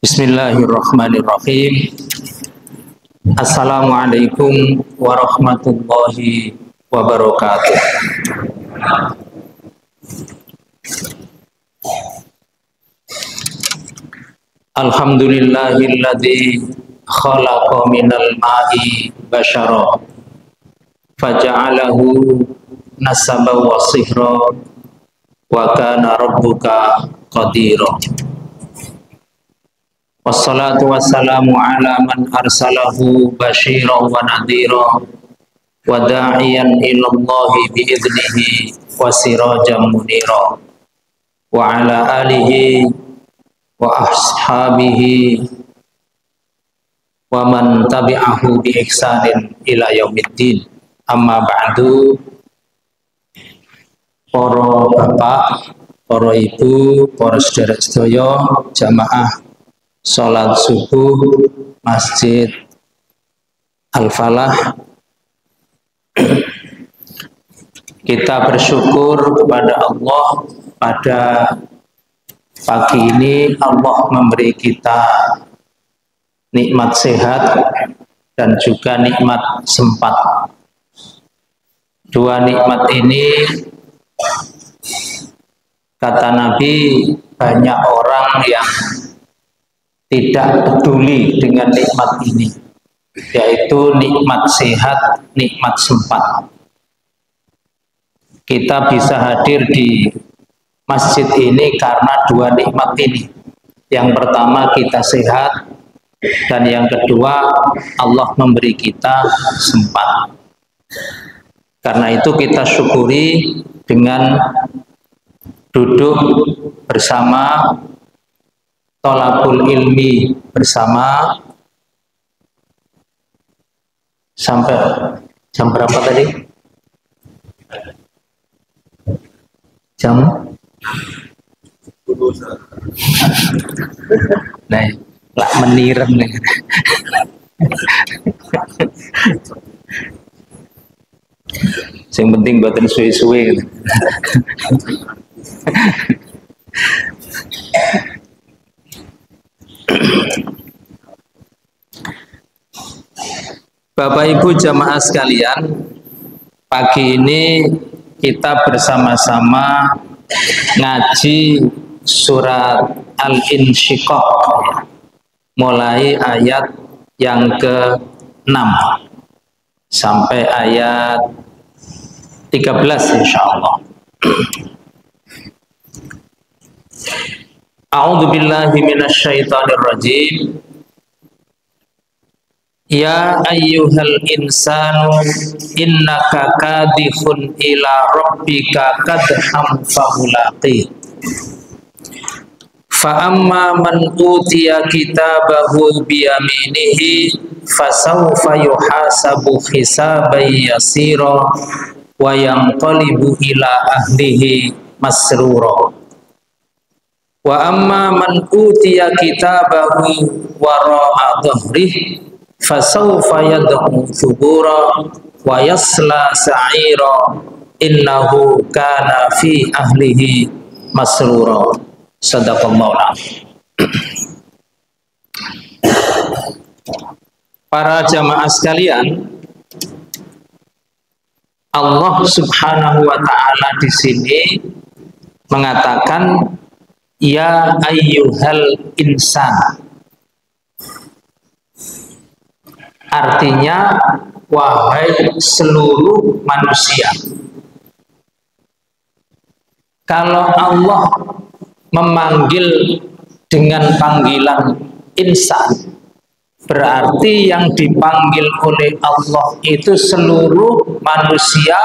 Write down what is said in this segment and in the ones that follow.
Bismillahirrahmanirrahim. Assalamualaikum warahmatullahi wabarakatuh. Alhamdulillahilladzi khalaqa minal ma'i basyara faja'alahu nasaba wa sihra wa kana rabbuka qadira. Wassalatu wassalamu ala man arsalahu basyiran wa nadhira wa da'iyan ilallahi bi'idnihi wa sirajan munira wa ala alihi wa ashabihi wa man tabi'ahu bi ihsanin ila yaumiddin. Amma ba'du. Para bapak, para ibu, para saudara sedaya jamaah sholat subuh Masjid Al-Falah, kita bersyukur kepada Allah pada pagi ini Allah memberi kita nikmat sehat dan juga nikmat sempat. Dua nikmat ini, kata Nabi, banyak orang yang tidak peduli dengan nikmat ini, yaitu nikmat sehat, nikmat sempat. Kita bisa hadir di masjid ini karena dua nikmat ini. Yang pertama, kita sehat, dan yang kedua, Allah memberi kita sempat. Karena itu kita syukuri dengan duduk bersama, tolabul ilmi bersama, sampai jam berapa tadi? Jam? Nah, lah menirem nih. Yang penting buatan suwe-suwe gitu. Bapak Ibu jamaah sekalian, pagi ini kita bersama-sama ngaji surat Al-Insyiqaq, mulai ayat yang ke-6 sampai ayat 13 insyaallah. A'udzu billahi minasyaitonir rajim. Ya ayyuhal insanu innaka kadihun ila rabbika kadham famulaqih. Fa amma man utiya kitabahu biyaminihi fasawfa yuhasabu hisaban yasira wa yanqalibu ila ahlihi masrura. Wa amma man utiya kitabahu wara'a dhahrihi fasawfa yad'u thubura wa yasla sa'ira innahu kana fi ahlihi masrura. Sadaqallahu. Para jamaah sekalian, Allah Subhanahu wa taala di sini mengatakan ya ayyuhal insan. Artinya, wahai seluruh manusia. Kalau Allah memanggil dengan panggilan insan, berarti yang dipanggil oleh Allah itu seluruh manusia,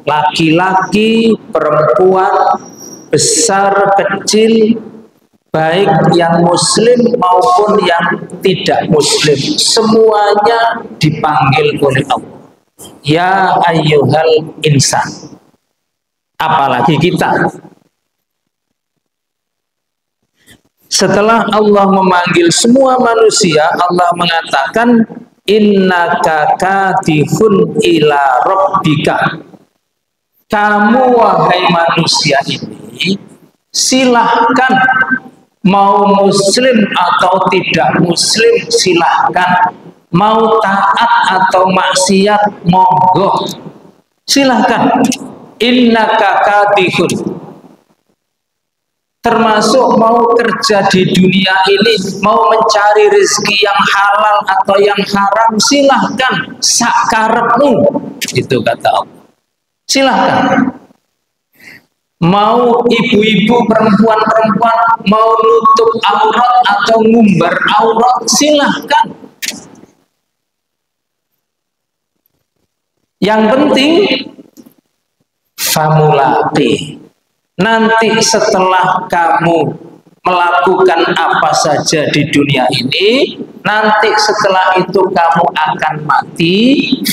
laki-laki, perempuan, besar, kecil, baik yang muslim maupun yang tidak muslim, semuanya dipanggil oleh Allah. Ya ayyuhal insan. Apalagi kita. Setelah Allah memanggil semua manusia, Allah mengatakan innaka kadihun ila rabbika. Kamu wahai manusia ini silahkan Mau muslim atau tidak muslim silahkan, mau taat atau maksiat monggo, silahkan. Innaka kadihun, termasuk mau kerja di dunia ini, mau mencari rezeki yang halal atau yang haram, silahkan, sakarepmu, itu kata Allah, silahkan. Mau ibu-ibu, perempuan-perempuan mau nutup aurat atau ngumbar aurat, silahkan. Yang penting famulati, nanti setelah kamu melakukan apa saja di dunia ini, nanti setelah itu kamu akan mati,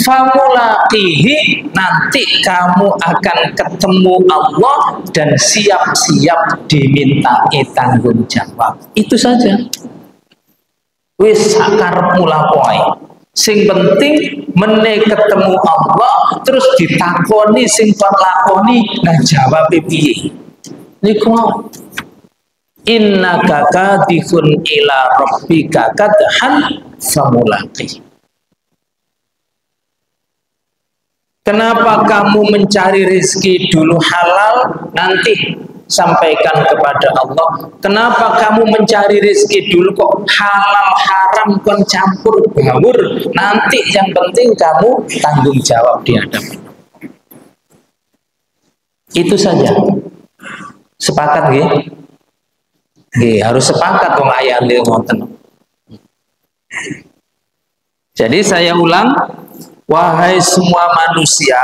famulaqihi, nanti kamu akan ketemu Allah dan siap-siap dimintai tanggung jawab. Itu saja. Wis sakarepmu lakoe. Sing penting meneh ketemu Allah terus ditakoni sing kon lakoni, nah jawabe piye? Niku mau. Innaka kadihun ila rabbika kadhan famulaqi. Kenapa kamu mencari rezeki dulu halal, nanti sampaikan kepada Allah. Kenapa kamu mencari rezeki dulu kok halal haram kon campur baur, nanti yang penting kamu tanggung jawab di hadapan. Itu saja. Sepakat nggih? Nggih, harus sepakat wong ayat ngoten. Jadi saya ulang, wahai semua manusia,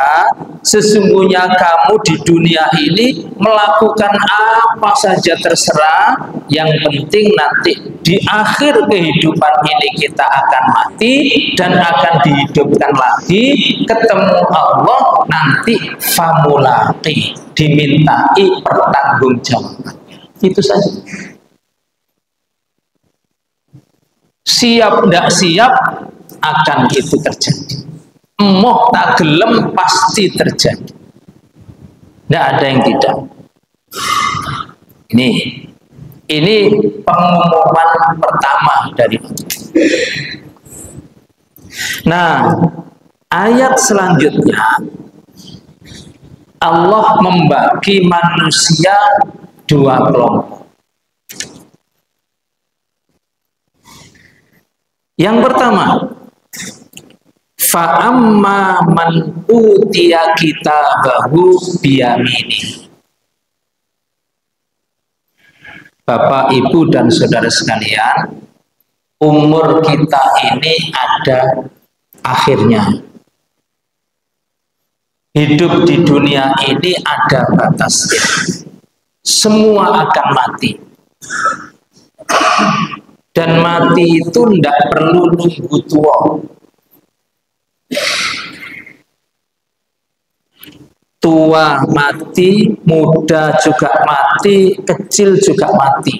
sesungguhnya kamu di dunia ini melakukan apa saja terserah, yang penting nanti di akhir kehidupan ini kita akan mati dan akan dihidupkan lagi, ketemu Allah, nanti famulaqi, dimintai pertanggungjawaban. Itu saja. Siap tidak siap akan itu terjadi. Emoh tak gelem pasti terjadi. Tidak ada yang tidak. Ini pengumuman pertama dari. Nah, ayat selanjutnya Allah membagi manusia dua kelompok. Yang pertama, fa'amma man utiya kitabahu biyamini. Bapak, Ibu, dan saudara sekalian, umur kita ini ada akhirnya. Hidup di dunia ini ada batasnya. Semua akan mati. Dan mati itu tidak perlu nunggu tua. Tua mati, muda juga mati, kecil juga mati.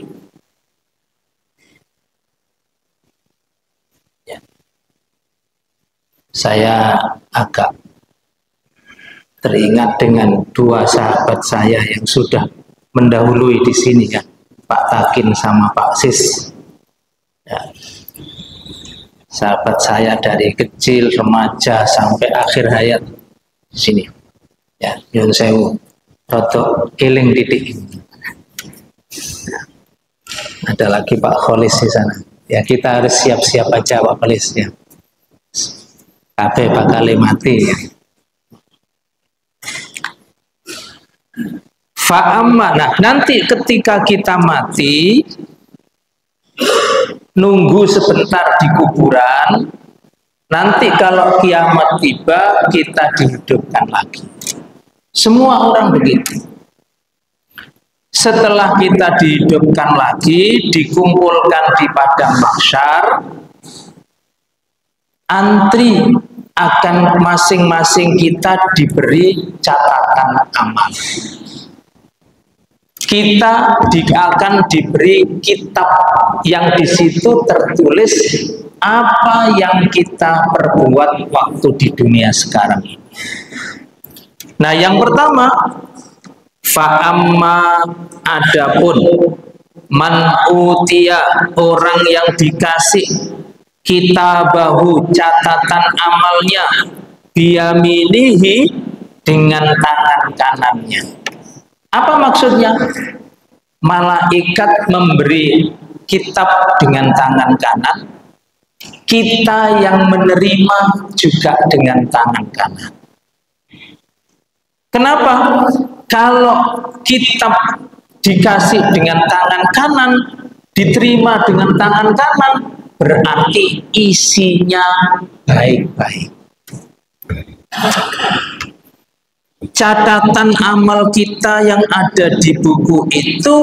Ya. Saya agak teringat dengan dua sahabat saya yang sudah mendahului di sini, kan, Pak Takin sama Pak Sis. Ya. Sahabat saya dari kecil, remaja sampai akhir hayat di sini. Ya, yang saya rotok eling titik. Nah, ada lagi Pak Kholis di sana. Ya, kita harus siap-siap aja Pak Kholis ya. Kabeh bakal mati ya. Fa'amma, nah nanti ketika kita mati, nunggu sebentar di kuburan, nanti kalau kiamat tiba kita dihidupkan lagi. Semua orang begitu. Setelah kita dihidupkan lagi, dikumpulkan di padang mahsyar, antri akan masing-masing kita diberi catatan amal. Kita akan diberi kitab yang di situ tertulis apa yang kita perbuat waktu di dunia sekarang ini. Nah, yang pertama, fa'amma adapun Man utia, orang yang dikasih kitabahu, catatan amalnya, biyaminihi, dengan tangan kanannya. Apa maksudnya? Malaikat memberi kitab dengan tangan kanan, kita yang menerima juga dengan tangan kanan. Kenapa? Kalau kitab dikasih dengan tangan kanan, diterima dengan tangan kanan, berarti isinya baik-baik. Catatan amal kita yang ada di buku itu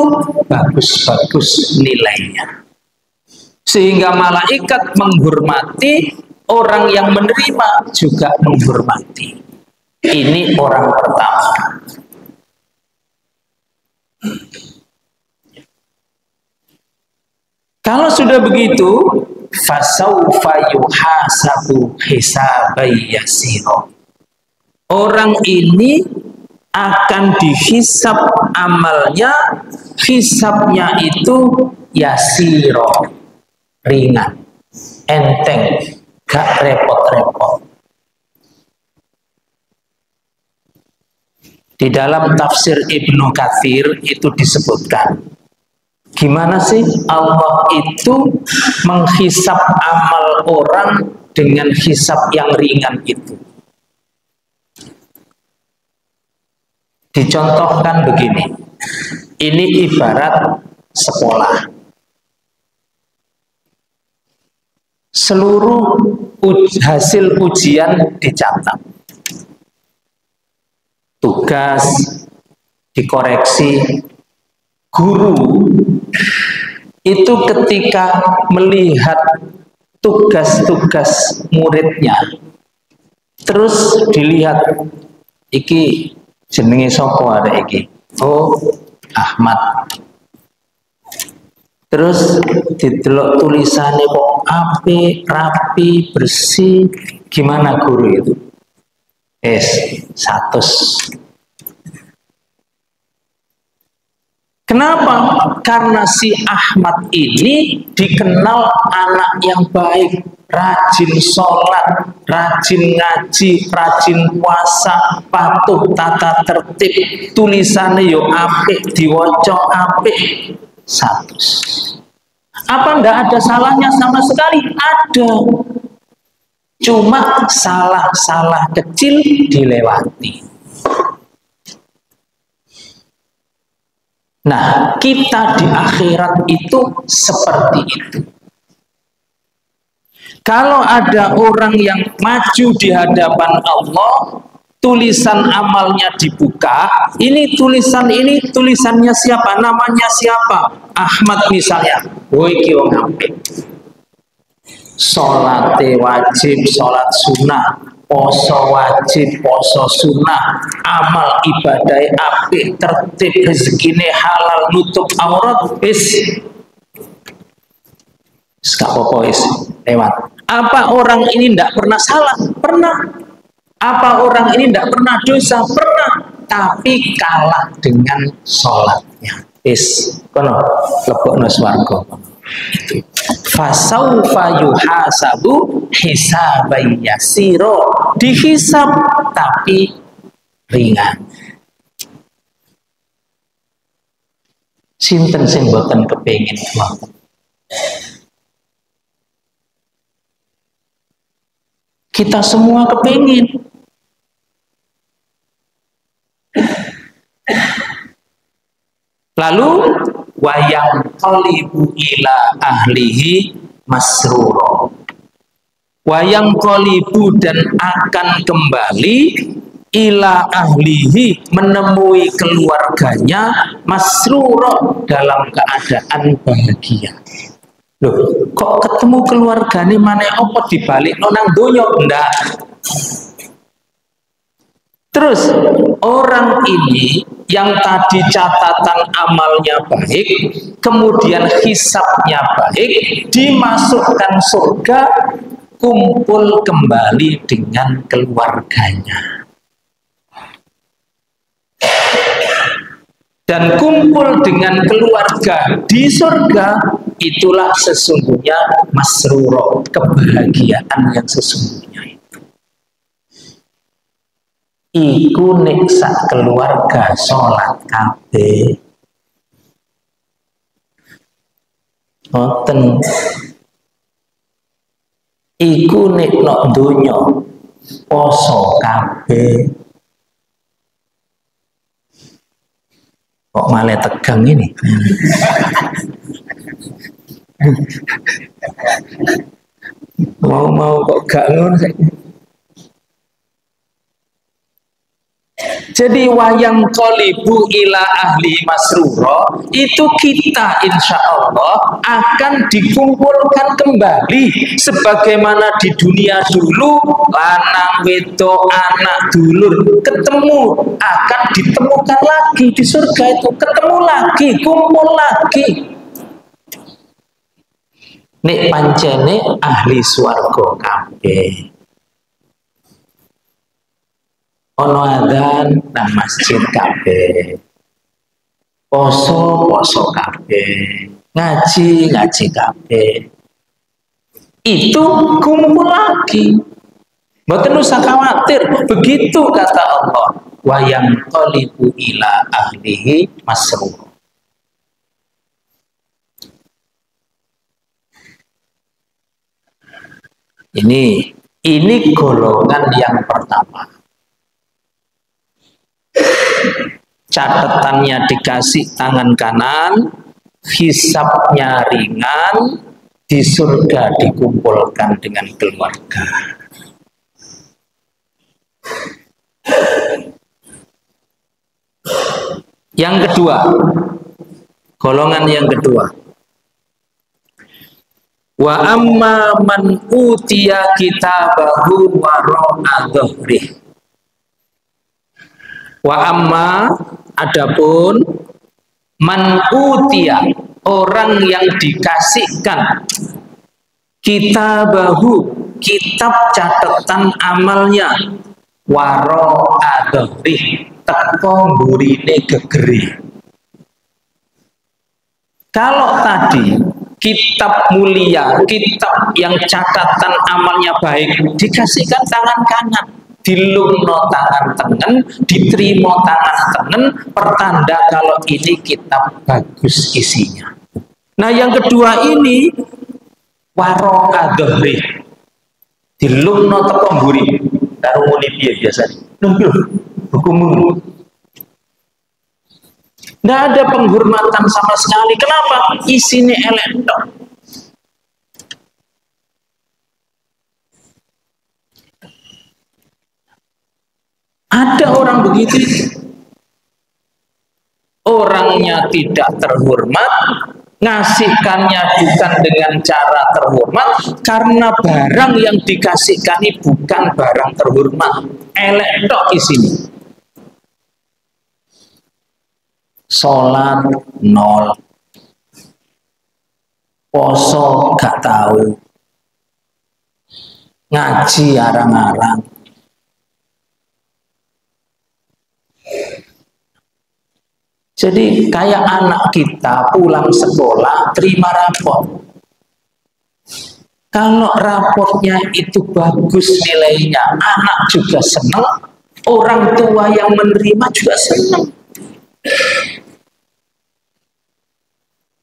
bagus-bagus nilainya, sehingga malaikat menghormati, orang yang menerima juga menghormati. Ini orang pertama. Kalau sudah begitu, fasaufa yuhasabu hisaban yasira. Orang ini akan dihisab amalnya, hisabnya itu yasiro, ringan, enteng, gak repot-repot. Di dalam tafsir Ibnu Katsir itu disebutkan, gimana sih Allah itu menghisab amal orang dengan hisab yang ringan itu. Dicontohkan begini, ini ibarat sekolah. Seluruh hasil ujian dicatat, tugas dikoreksi. Guru itu ketika melihat tugas-tugas muridnya, terus dilihat, iki jenenge sapa arek iki? Oh, Ahmad. Terus didelok tulisannya kok apik, rapi, bersih. Gimana guru itu? 100. Kenapa? Karena si Ahmad ini dikenal anak yang baik, rajin sholat, rajin ngaji, rajin puasa, patuh tata tertib, tulisannya yo apik, diwaca apik. 100. Apa enggak ada salahnya sama sekali? Ada. Cuma salah-salah kecil dilewati. Nah, kita di akhirat itu seperti itu. Kalau ada orang yang maju di hadapan Allah, tulisan amalnya dibuka, ini tulisannya siapa? Namanya siapa? Ahmad misalnya. Woi iki wong apik. Salate wajib, salat sunnah, poso wajib, poso sunnah, amal ibadah apik, tertib, rezekine halal, nutup aurat, wis gak apa-apa, wis lewat. Apa orang ini tidak pernah salah? Pernah. Apa orang ini tidak pernah dosa? Pernah. Tapi kalah dengan sholatnya. Wis kono lebokno swarga. Fasaufa yuhasabu hisaban yasira, dihisab tapi ringan. Sinten sing boten kepengin mawon? Kita semua kepengin. Lalu wayang qalibu ila ahlihi masruro. Wayang qalibu, dan akan kembali ila ahlihi, menemui keluarganya, masruro, dalam keadaan bahagia. Loh, kok ketemu keluarganya mana apa dibalik nang donya? Ndak. Terus orang ini yang tadi catatan amalnya baik, kemudian hisabnya baik, dimasukkan surga, kumpul kembali dengan keluarganya. dan kumpul dengan keluarga di surga, itulah sesungguhnya masruro, kebahagiaan yang sesungguhnya. Iku nek sak keluarga sholat kabeh. Ngoten. Iku nek nok donya poso kabeh. Kok malah tegang ini? Mau kok gak ngono. Jadi wayang qolibu ila ahli masruro itu kita insya Allah akan dikumpulkan kembali sebagaimana di dunia dulu, lanang wedok anak dulur ketemu, akan ditemukan lagi di surga itu, ketemu lagi, kumpul lagi. Nek pancene ahli swarga kabeh. Ono adzan nang masjid kabeh, poso kabeh, ngaji kabeh. Itu kumpul lagi. Mboten usah khawatir, begitu kata Allah, wa yang qalibu ila ahlihi masrur. Ini golongan yang pertama. Catatannya dikasih tangan kanan, hisabnya ringan, di surga dikumpulkan dengan keluarga. Yang kedua, golongan yang kedua, wa amma man utiya kitabahu wara'a dhuhrih. Wa amma, adapun man utiya, orang yang dikasihkan kitabahu, kitab catatan amalnya, wara'a dhuhrih, teko mburine gegere. Kalau tadi kitab mulia, kitab yang catatan amalnya baik dikasihkan tangan kanan, dilungno tangan tengen, diterima tangan tengen, pertanda kalau ini kitab bagus isinya. Nah yang kedua ini wara'a dhuhrih, dilungno teko mburi, karo muni piye biasane. Nunggu hukummu. Nggak ada penghormatan sama sekali. Kenapa? Isinya elek tok. Ada orang begitu, orangnya tidak terhormat, ngasihkannya bukan dengan cara terhormat, karena barang yang dikasihkan ini bukan barang terhormat, elek tok isinya. Sholat nol, poso gak tahu, ngaji arang-arang. Jadi kayak anak kita pulang sekolah terima rapor. Kalau raportnya itu bagus nilainya, anak juga senang, orang tua yang menerima juga senang.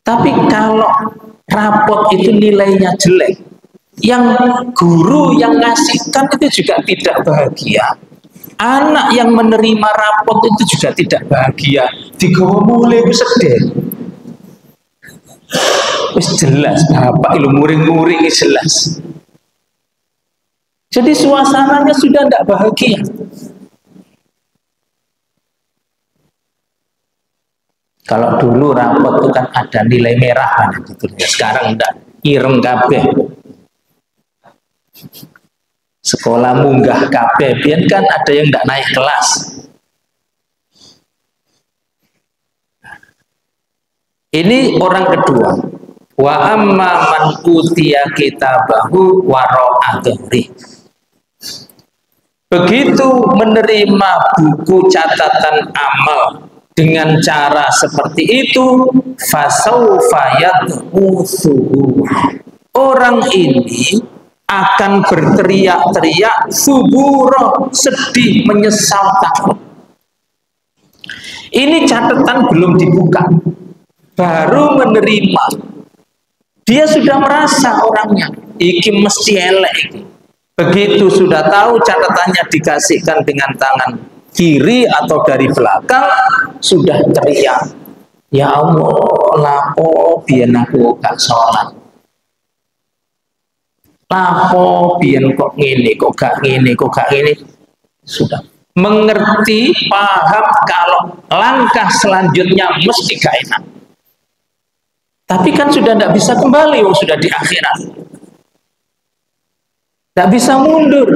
Tapi kalau raport itu nilainya jelek, yang guru yang ngasihkan itu juga tidak bahagia. Anak yang menerima raport itu juga tidak bahagia. Digawa mulai sedih. Wis jelas bapak ilmu muring-muring jelas. Jadi suasananya sudah tidak bahagia. Kalau dulu rapot itu kan ada nilai merah kan, gitu. Sekarang enggak, ireng kabeh. Sekolah munggah kabeh, biar kan ada yang enggak naik kelas. Ini orang kedua. Wa amma man utiya kitabahu wara'a dhuhrih. Begitu menerima buku catatan amal dengan cara seperti itu, fasaufa yad'u thubura. Orang ini akan berteriak-teriak subura, sedih, menyesal, takut. Ini catatan belum dibuka, baru menerima. Dia sudah merasa orangnya iki mesti elek iki. Begitu sudah tahu catatannya dikasihkan dengan tangan kiri atau dari belakang, sudah teriak, ya Allah, lapo biyen aku gak sholat, lapo biyen kok ngene, kok gak ngene, kok gak ngene. Sudah mengerti, paham kalau langkah selanjutnya mesti gak enak. Tapi kan sudah tidak bisa kembali, sudah di akhirat. Tidak bisa mundur.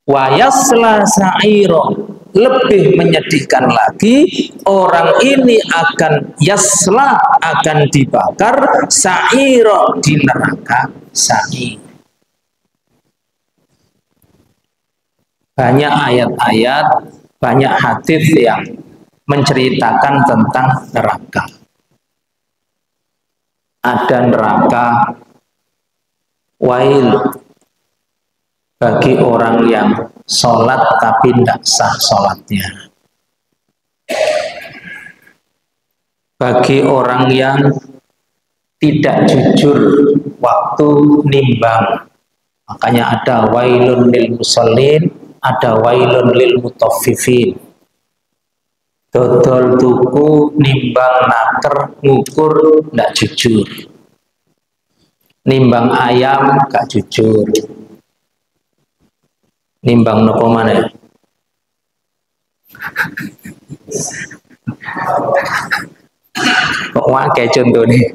Wa yasla sa'iro, lebih menyedihkan lagi, orang ini akan yasla, akan dibakar sa'iro, di neraka sa'ir. Banyak ayat-ayat, banyak hadis yang menceritakan tentang neraka. Ada neraka wail bagi orang yang sholat tapi tidak sah sholatnya, bagi orang yang tidak jujur waktu nimbang. Makanya ada wailun lil musallin, ada wailun lil mutaffifin. Dodol tuku, nimbang, naker, ngukur, tidak jujur. Nimbang ayam, gak jujur. Nimbang nopo mana? Kok wakai contohnya?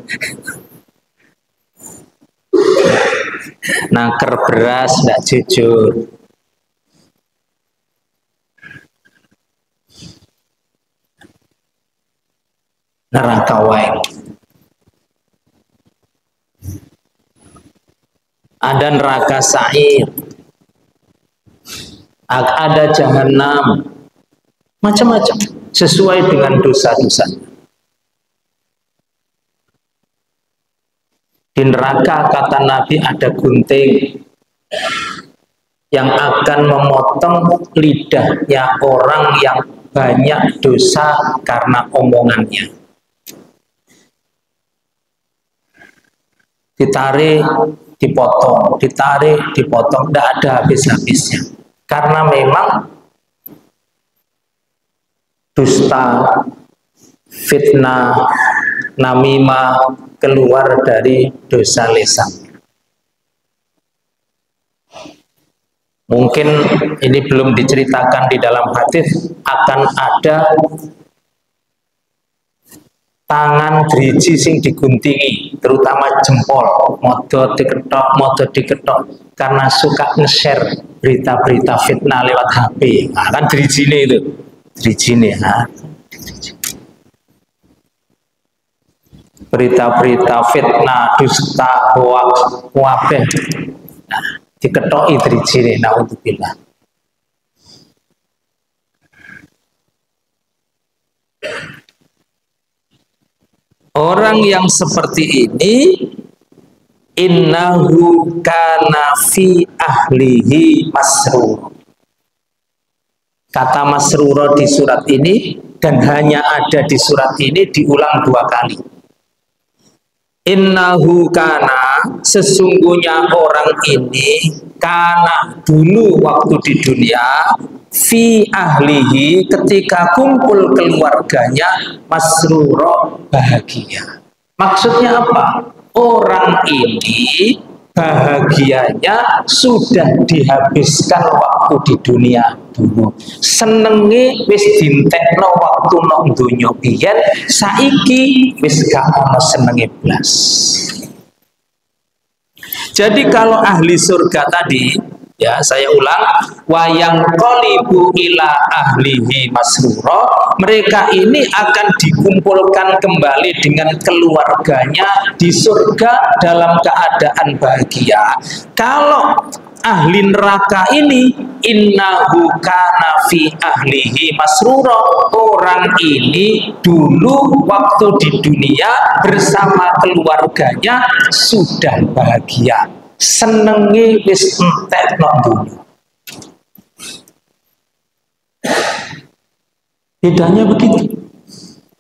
Naker beras, tidak jujur. Neraka wae. Ada neraka sa'ir, ada jahanam, macam-macam sesuai dengan dosa-dosa. Di neraka kata Nabi ada gunting yang akan memotong lidahnya orang yang banyak dosa karena omongannya. Ditarik, dipotong, ditarik, dipotong, tidak ada habis-habisnya. Karena memang dusta, fitnah, namimah keluar dari dosa lisan. Mungkin ini belum diceritakan di dalam hadis, akan ada tangan driji sing diguntingi, terutama jempol, modo diketok karena suka nge-share berita-berita fitnah lewat HP. Nah, kan drijine itu, drijine. Nah, berita-berita fitnah, dusta, hoax, wabeh. Nah, diketoki drijine, naudzubillah. Orang yang seperti ini, innahu kana fi ahlihi masrur. Kata masrur di surat ini, dan hanya ada di surat ini, diulang 2 kali. Innahu kana, sesungguhnya orang ini, kana dulu waktu di dunia, fi ahlihi, ketika kumpul keluarganya, masruro, bahagia. Maksudnya apa? Orang ini bahagianya sudah dihabiskan waktu di dunia dulu. Senenge wis dintekno waktu nang donya biyen, saiki wis gak ono senenge blas. Jadi kalau ahli surga tadi, ya saya ulang, wayang qalibu ila ahlihi masrura, mereka ini akan dikumpulkan kembali dengan keluarganya di surga dalam keadaan bahagia. Kalau ahli neraka ini innahu kana fi ahlihi masrura. Orang ini dulu waktu di dunia bersama keluarganya sudah bahagia, senengi wis entek nok dulu. Bedanya begitu,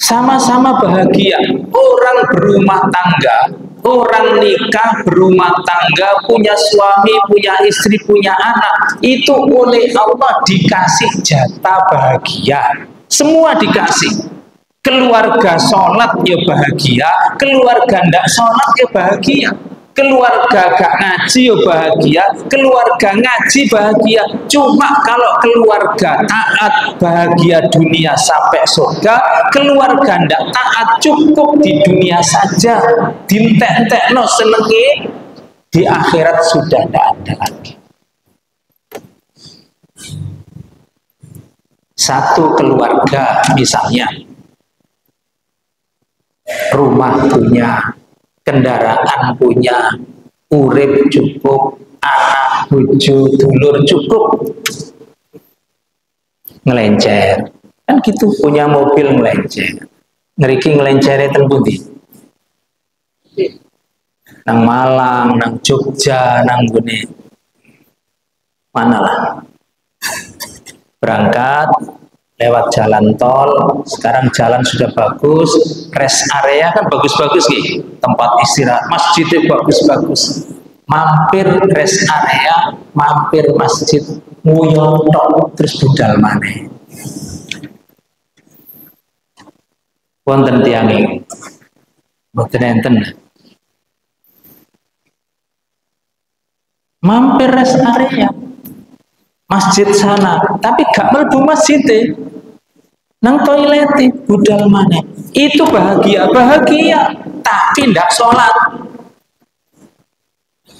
sama-sama bahagia. Orang berumah tangga, orang nikah berumah tangga, punya suami, punya istri, punya anak, itu oleh Allah dikasih jatah bahagia. Semua dikasih. Keluarga sholat ya bahagia, keluarga ndak sholat ya bahagia, keluarga gak ngaji ya bahagia, keluarga ngaji bahagia. Cuma kalau keluarga taat bahagia dunia sampai surga, keluarga ndak taat cukup di dunia saja, dintek-entekno senenge, di akhirat sudah tidak ada lagi. Satu keluarga misalnya, rumah punya, kendaraan punya, urip cukup, anak, bojo, dulur cukup, ngelencer. Kan gitu, punya mobil ngelencer. Ngeriki ngelencere ten pundi? Nang Malang, nang Jogja, nang gune. Mana lah? Berangkat lewat jalan tol, sekarang jalan sudah bagus, rest area kan bagus-bagus nih, tempat istirahat, masjidnya bagus-bagus, mampir rest area, mampir masjid, nguyontok, terus budal maneh. Wonten tiyang iki, mboten enten. Mampir rest area, masjid sana, tapi gak mlebu masjid nang toilet budal maneh. Itu bahagia, tapi ndak sholat.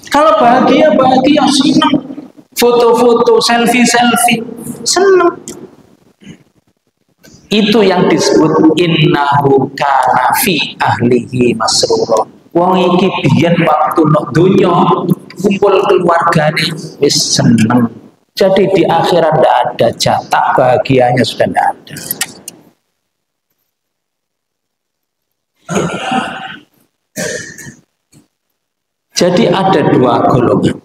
Kalau bahagia senang, foto-foto, selfie, senang. Itu yang disebut innahu kana fi ahlihi masrura. Wong iki biyen waktu nok donya kumpul keluargane wis seneng. Jadi di akhirat tidak ada jatah bahagianya, sudah tidak ada. Jadi ada dua golongan.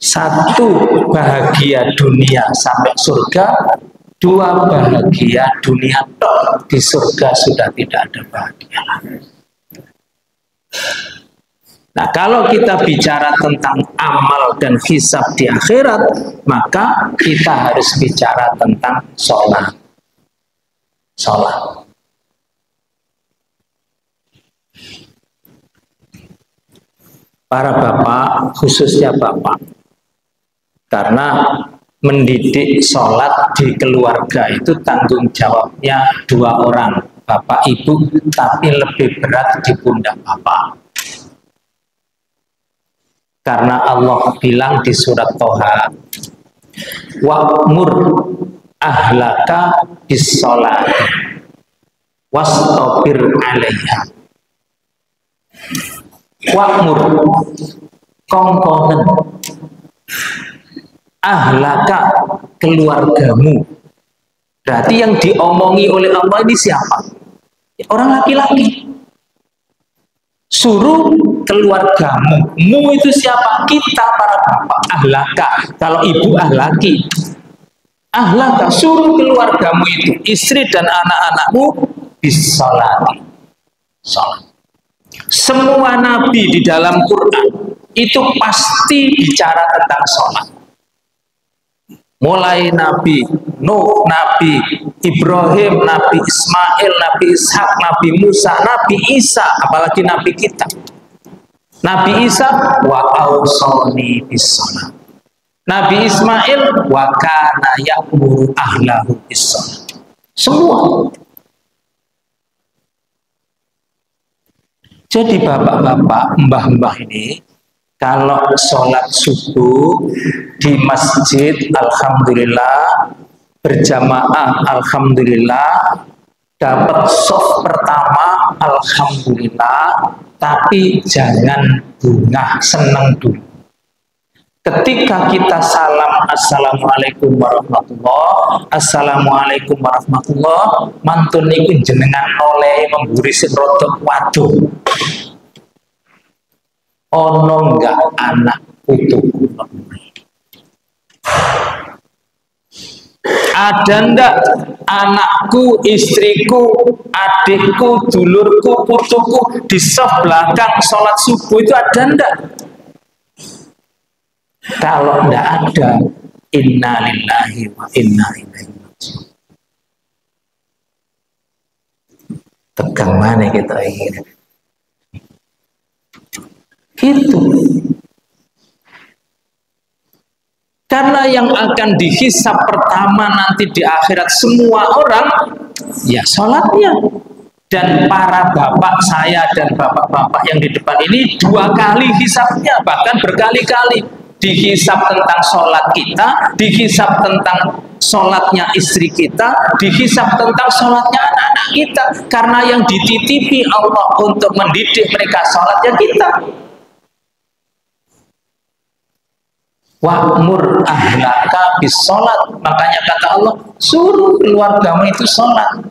Satu bahagia dunia sampai surga, dua bahagia dunia tok, di surga sudah tidak ada bahagia lagi. Nah, kalau kita bicara tentang amal dan hisab di akhirat, maka kita harus bicara tentang sholat. Para bapak, khususnya bapak, karena mendidik sholat di keluarga itu tanggung jawabnya dua orang, bapak ibu, tapi lebih berat di pundak bapak. Karena Allah bilang di surat Toha, wa'mur ahlaka bis-sholat wastabir 'alaiha. Wa'mur kongkonen ahlaka keluargamu. Berarti yang diomongi oleh Allah ini siapa? Orang laki-laki. Suruh keluargamu. Mu itu siapa? Kita para bapak. Ahlaka. Kalau ibu ahlaki. Ahlaka. Suruh keluargamu itu, istri dan anak-anakmu, bisolati. Sholat. Semua nabi di dalam Quran itu pasti bicara tentang sholat. Mulai Nabi Nuh, Nabi Ibrahim, Nabi Ismail, Nabi Ishak, Nabi Musa, Nabi Isa, apalagi Nabi kita. Nabi Isa wa awsani bis-shalah. Nabi Ismail wa kana ya'muru ahlahu bis-shalah. Semua. Jadi bapak-bapak, mbah-mbah ini kalau sholat subuh di masjid, alhamdulillah, berjamaah, alhamdulillah, dapat soft pertama, alhamdulillah, tapi jangan bunga, senang dulu. Ketika kita salam assalamualaikum warahmatullah, assalamualaikum warahmatullah, mantun niku jenengan oleh memburi sing rodok waduh. Ono enggak anak putuku? Ada ndak anakku, istriku, adikku, dulurku, putuku di saf belakang sholat subuh itu ada ndak? Kalau ndak ada, inna lillahi wa inna ilaihi raji'un. Tegang mana kita ini? Gitu. Karena yang akan dihisab pertama nanti di akhirat semua orang, ya sholatnya. Dan para bapak saya dan bapak-bapak yang di depan ini 2 kali hisabnya, bahkan berkali-kali. Dihisab tentang sholat kita, dihisab tentang sholatnya istri kita, dihisab tentang sholatnya anak-anak kita. Karena yang dititipi Allah untuk mendidik mereka sholatnya kita. Wa'mur ahlaka bis sholat. Makanya kata Allah, suruh keluargamu itu sholat.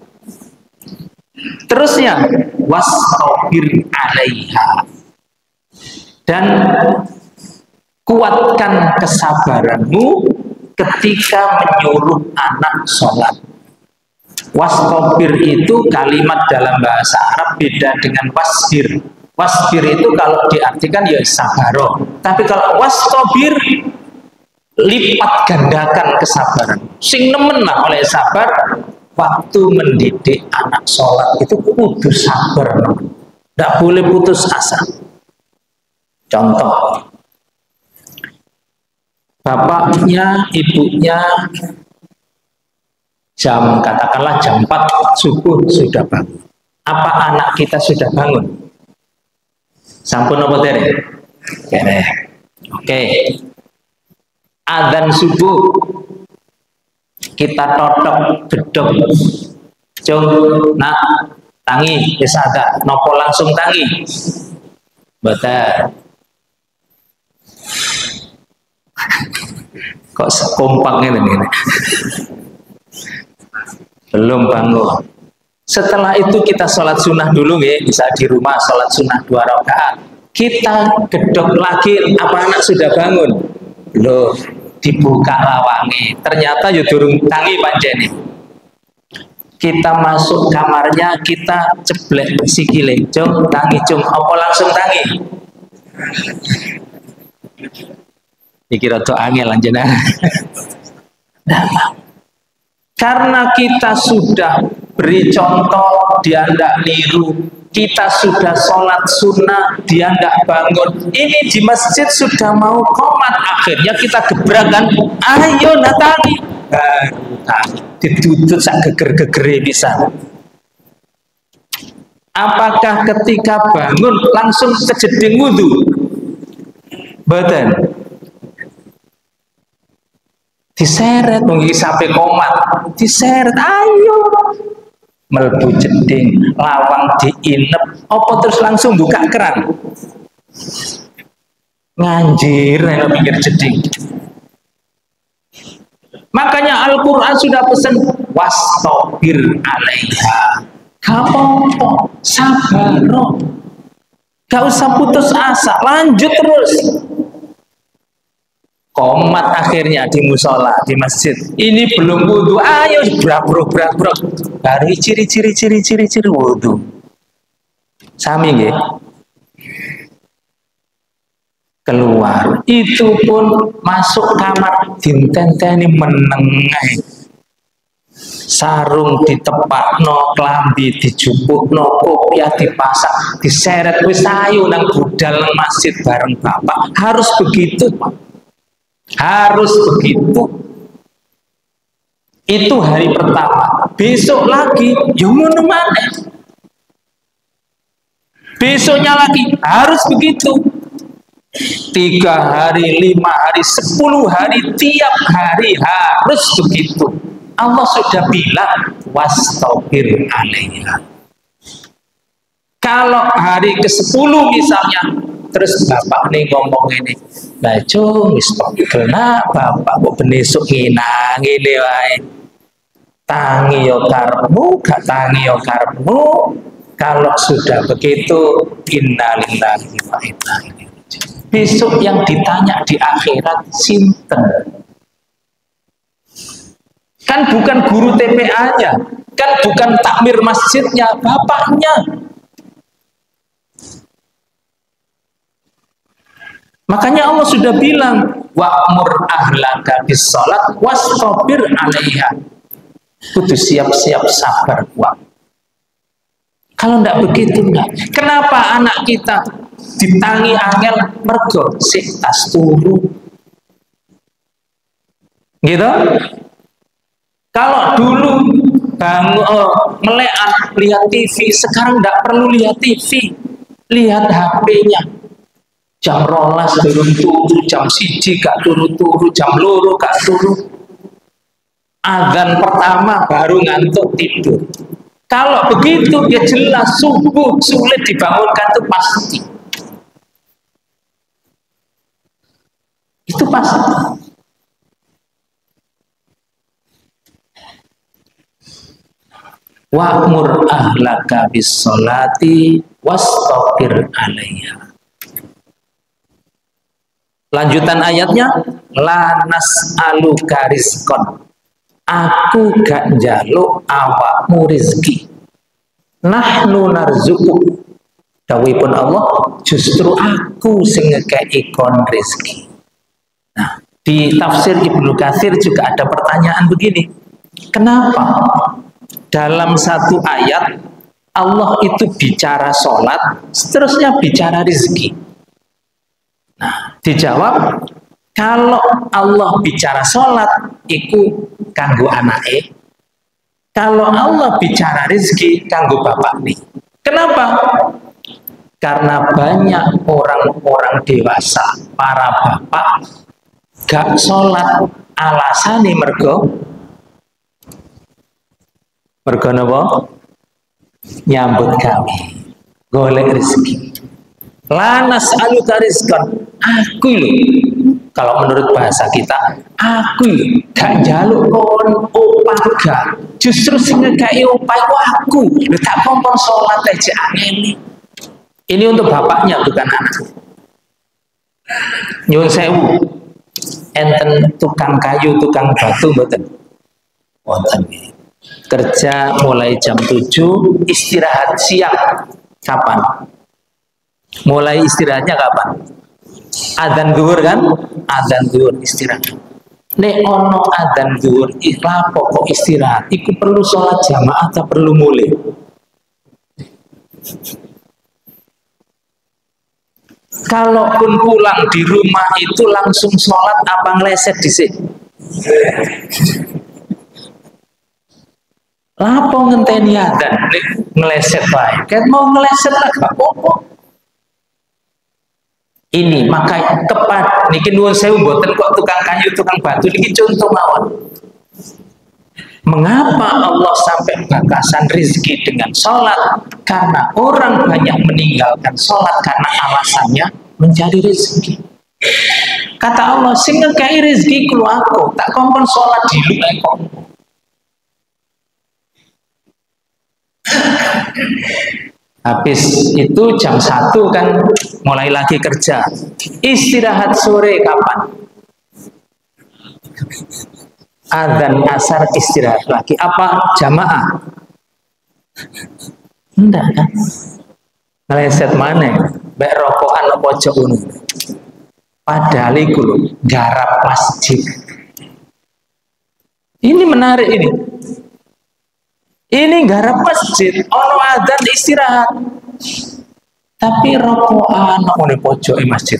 Terusnya, wastabir alaiha. Dan kuatkan kesabaranmu ketika menyuruh anak sholat. Wastabir itu kalimat dalam bahasa Arab beda dengan wasbir. Wasbir itu kalau diartikan ya sabaro. Tapi kalau wastabir, lipat gandakan kesabaran. Sing nemen lah oleh sabar waktu mendidik anak sholat itu kudu sabar, tidak boleh putus asa. Contoh, bapaknya, ibunya katakanlah jam 4 subuh sudah bangun. Apa anak kita sudah bangun? Sampun apa dereng? Dereng. Oke. Adzan subuh kita totok gedok cung nak tangi wis ada nopo langsung tangi mboten kok kompak ngene belum bangun. Setelah itu kita sholat sunnah dulu ya, bisa di rumah sholat sunnah 2 rakaat. Kita gedok lagi apa anak sudah bangun? Loh, dibuka lawangi. Ternyata ya durung tangi pancene. Kita masuk kamarnya, kita ceblek sikile, cung tangi cung, apa langsung tangi? Iki rada angel anjena. Karena kita sudah beri contoh, dia ndak niru. Kita sudah sholat sunnah, dia ndak bangun. Ini di masjid sudah mau qomat, akhirnya kita gebrakan, ayo natangi. Baru tangi, ditutut sak geger-gegere bisa. Apakah ketika bangun langsung kejeding wudu? Mboten. Diseret, mungkin sampai komat, diseret, ayo. Melbu jeding, lawang diinep, apa terus langsung buka keran? Nganjir, yang pikir jeding. Makanya Al-Quran sudah pesan, wastabir alaiha. Kamu sabar, gak usah putus asa, lanjut terus. Komat akhirnya di musola, di masjid. Ini belum wudu, ayo brak-brok. Baru ciri-ciri wudu. Sami nggih. Keluar, itu pun masuk kamar dintenteni menengai. Sarung ditepakno, klambi dijupukno, kopiah dipasang, diseret wis ayo nang budal masjid bareng bapak. Harus begitu, Pak. Harus begitu. Itu hari pertama. Besok lagi yang ngono maneh. Besoknya lagi harus begitu. 3 hari, 5 hari, 10 hari, tiap hari harus begitu. Allah sudah bilang wastabir alaiha. Kalau hari ke-10 misalnya Terus bapak nih ngomong ini, lah cung wis pegel nak bapak kok benesuk ngene wae. Tangi yo karepmu, gak tangi yo karepmu. Kalau sudah begitu, innalillahi wa inna ilaihi raji'un. Besok yang ditanya di akhirat sinten? Kan bukan guru TPA-nya, kan bukan takmir masjidnya, bapaknya. Makanya Allah sudah bilang, wa'mur ahlaka bis shalat wastabir 'alaiha. Kudu siap-siap sabar kuat. Kalau enggak begitu enggak. Kenapa anak kita ditangi angel mergo sik tas turu? Gitu? Kalau dulu melekan lihat TV, sekarang enggak perlu lihat TV. Lihat HP-nya. Jam 12 turun turu, jam 1 gak turu-turu, jam 2 gak turu. Adzan pertama baru ngantuk tidur. Kalau begitu ya jelas subuh sulit dibangunkan itu pasti. Itu pasti. Wa'mur ahlaka bis sholati wastabir 'alaiha. Lanjutan ayatnya, la nas'aluka rizqan. Aku gak njaluk awakmu rizki. Nahnu narzuquk. Dawuhipun Allah, justru aku sing ngekei kon rizki. Nah, di tafsir Ibnu Katsir juga ada pertanyaan begini. Kenapa dalam satu ayat Allah itu bicara sholat, seterusnya bicara rizki? Nah, dijawab, kalau Allah bicara sholat, itu kanggo anake. Kalau Allah bicara rizki, kanggo bapak nih. Kenapa? Karena banyak orang-orang dewasa, para bapak, gak sholat, alasannya mergo napa? Nyambut kami, golek rizki. Lanas aluka rizkan. Aku loh, kalau menurut bahasa kita, aku gak jaluk kon opah, justru sing ngekei opah itu aku. Lu tak kompon sholat aja angin. Ini untuk bapaknya bukan anak. Nyuwun sewu, enten tukang kayu, tukang batu mboten? Wonten. Kerja mulai jam 7, istirahat siang kapan? Mulai istirahatnya kapan? Adzan zuhur kan? Adzan zuhur istirahat. Nek ono adzan zuhur lapo kok istirahat? Iku perlu sholat jamaah atau perlu mulai? Kalaupun pulang di rumah itu langsung sholat apa ngeleset di sini? Lapo ngenteni adzan ngeleset baik. Kan mau ngeleset lah gak apa-apa. Ini maka tepat niki nuwun sewu mboten kok tukang kayu tukang batu niki contoh mawon. Mengapa Allah sampai batasan rizki dengan sholat? Karena orang banyak meninggalkan sholat karena alasannya mencari rizki. Kata Allah, sing ngekei rizki ku aku, tak kompon sholat di luar kok. Habis itu jam 1 kan mulai lagi kerja. Istirahat sore kapan? Adzan asar istirahat lagi. Apa jamaah? Enggak kan? Ngeleset mana? Baik rokokan lo pojok ini. Padahal itu garap masjid. Ini menarik ini. Ini garap masjid, ono adzan istirahat. Tapi rokokan ono pojok masjid.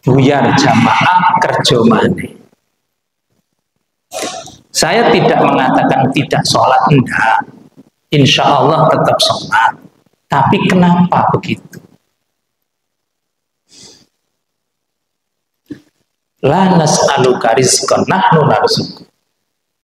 Buyar jamaah kerja mane. Saya tidak mengatakan tidak sholat, enggak. Insya Allah tetap sholat. Tapi kenapa begitu? La nas'aluka rizqan nahnu narzuquk.